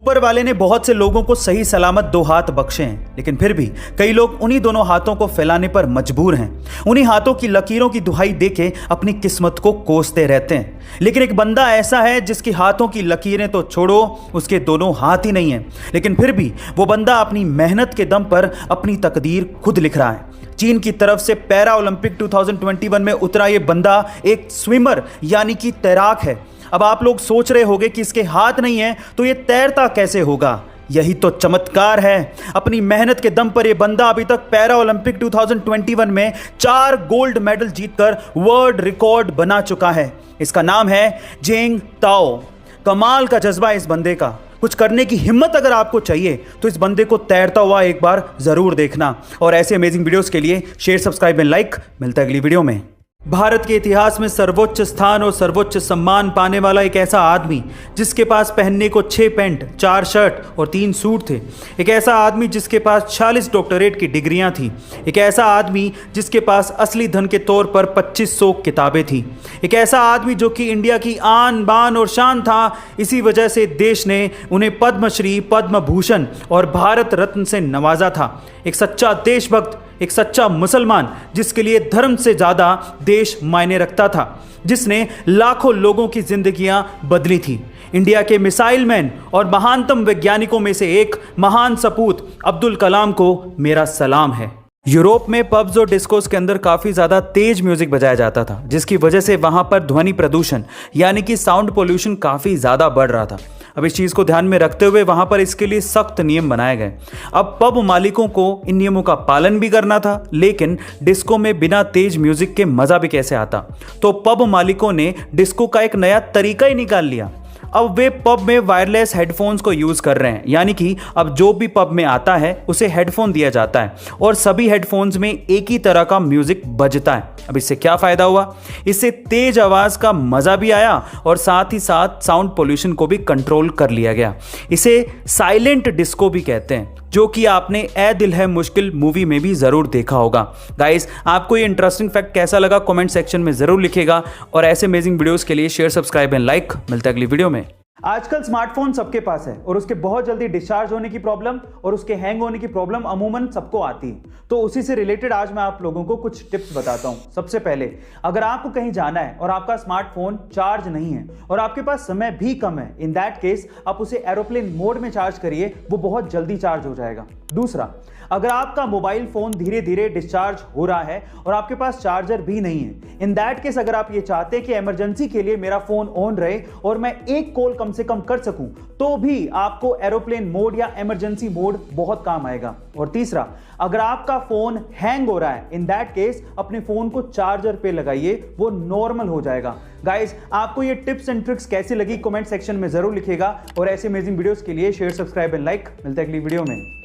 ऊपर वाले ने बहुत से लोगों को सही सलामत दो हाथ बख्शे हैं, लेकिन फिर भी कई लोग उन्हीं दोनों हाथों को फैलाने पर मजबूर हैं। उन्हीं हाथों की लकीरों की दुहाई देके अपनी किस्मत को कोसते रहते हैं। लेकिन एक बंदा ऐसा है जिसके हाथों की लकीरें तो छोड़ो, उसके दोनों हाथ ही नहीं हैं, लेकिन फिर भी वो बंदा अपनी मेहनत के दम पर अपनी तकदीर खुद लिख रहा है। चीन की तरफ से पैरा ओलंपिक 2021 में उतरा ये बंदा एक स्विमर यानी कि तैराक है। अब आप लोग सोच रहे होंगे कि इसके हाथ नहीं है तो ये तैरता कैसे होगा। यही तो चमत्कार है। अपनी मेहनत के दम पर यह बंदा अभी तक पैरा ओलंपिक 2021 में 4 गोल्ड मेडल जीतकर वर्ल्ड रिकॉर्ड बना चुका है। इसका नाम है जेंग ताओ। कमाल का जज्बा है इस बंदे का। कुछ करने की हिम्मत अगर आपको चाहिए तो इस बंदे को तैरता हुआ एक बार जरूर देखना। और ऐसे अमेजिंग वीडियोस के लिए शेयर, सब्सक्राइब एंड लाइक। मिलता है अगली वीडियो में। भारत के इतिहास में सर्वोच्च स्थान और सर्वोच्च सम्मान पाने वाला एक ऐसा आदमी जिसके पास पहनने को 6 पैंट, 4 शर्ट और 3 सूट थे। एक ऐसा आदमी जिसके पास 46 डॉक्टरेट की डिग्रियां थी। एक ऐसा आदमी जिसके पास असली धन के तौर पर 2500 किताबें थी। एक ऐसा आदमी जो कि इंडिया की आन बान और शान था। इसी वजह से देश ने उन्हें पद्मश्री, पद्म भूषण और भारत रत्न से नवाजा था। एक सच्चा देशभक्त, एक सच्चा मुसलमान जिसके लिए धर्म से ज्यादा देश मायने रखता था, जिसने लाखों लोगों की जिंदगियां बदली थी। इंडिया के मिसाइल मैन और महानतम वैज्ञानिकों में से एक महान सपूत अब्दुल कलाम को मेरा सलाम है। यूरोप में पब्स और डिस्कोस के अंदर काफ़ी ज़्यादा तेज म्यूजिक बजाया जाता था, जिसकी वजह से वहाँ पर ध्वनि प्रदूषण यानी कि साउंड पोल्यूशन काफ़ी ज़्यादा बढ़ रहा था। अब इस चीज़ को ध्यान में रखते हुए वहाँ पर इसके लिए सख्त नियम बनाए गए। अब पब मालिकों को इन नियमों का पालन भी करना था, लेकिन डिस्को में बिना तेज म्यूजिक के मज़ा भी कैसे आता। तो पब मालिकों ने डिस्को का एक नया तरीका ही निकाल लिया। अब वे पब में वायरलेस हेडफोन्स को यूज़ कर रहे हैं, यानी कि अब जो भी पब में आता है उसे हेडफोन दिया जाता है और सभी हेडफोन्स में एक ही तरह का म्यूजिक बजता है। अब इससे क्या फ़ायदा हुआ? इससे तेज आवाज़ का मज़ा भी आया और साथ ही साथ साउंड पोल्यूशन को भी कंट्रोल कर लिया गया। इसे साइलेंट डिस्को भी कहते हैं, जो कि आपने ए दिल है मुश्किल मूवी में भी ज़रूर देखा होगा। गाइस, आपको ये इंटरेस्टिंग फैक्ट कैसा लगा कमेंट सेक्शन में ज़रूर लिखिएगा। और ऐसे अमेजिंग वीडियोस के लिए शेयर, सब्सक्राइब एंड लाइक। मिलता है अगली वीडियो में। आजकल स्मार्टफोन सबके पास है और उसके बहुत जल्दी डिस्चार्ज होने की प्रॉब्लम और उसके हैंग होने की प्रॉब्लम अमूमन सबको आती है। तो उसी से रिलेटेड आज मैं आप लोगों को कुछ टिप्स बताता हूं। सबसे पहले, अगर आपको कहीं जाना है और आपका स्मार्टफोन चार्ज नहीं है और आपके पास समय भी कम है, इन दैट केस आप उसे एरोप्लेन मोड में चार्ज करिए, वो बहुत जल्दी चार्ज हो जाएगा। दूसरा, अगर आपका मोबाइल फोन धीरे धीरे डिस्चार्ज हो रहा है और आपके पास चार्जर भी नहीं है, इन दैट केस अगर आप ये चाहते हैं कि इमरजेंसी के लिए मेरा फोन ऑन रहे और मैं एक कॉल कम से कम कर सकूं, तो भी आपको एरोप्लेन मोड या इमरजेंसी मोड बहुत काम आएगा। और तीसरा, अगर आपका फोन हैंग हो रहा है, इन दैट केस अपने फोन को चार्जर पे लगाइए, वो नॉर्मल हो जाएगा। गाइस, आपको ये टिप्स एंड ट्रिक्स कैसी लगी कमेंट सेक्शन में जरूर लिखिएगा। और ऐसे अमेजिंग वीडियोस के लिए शेयर, सब्सक्राइब एंड लाइक। मिलते हैं अगली वीडियो में।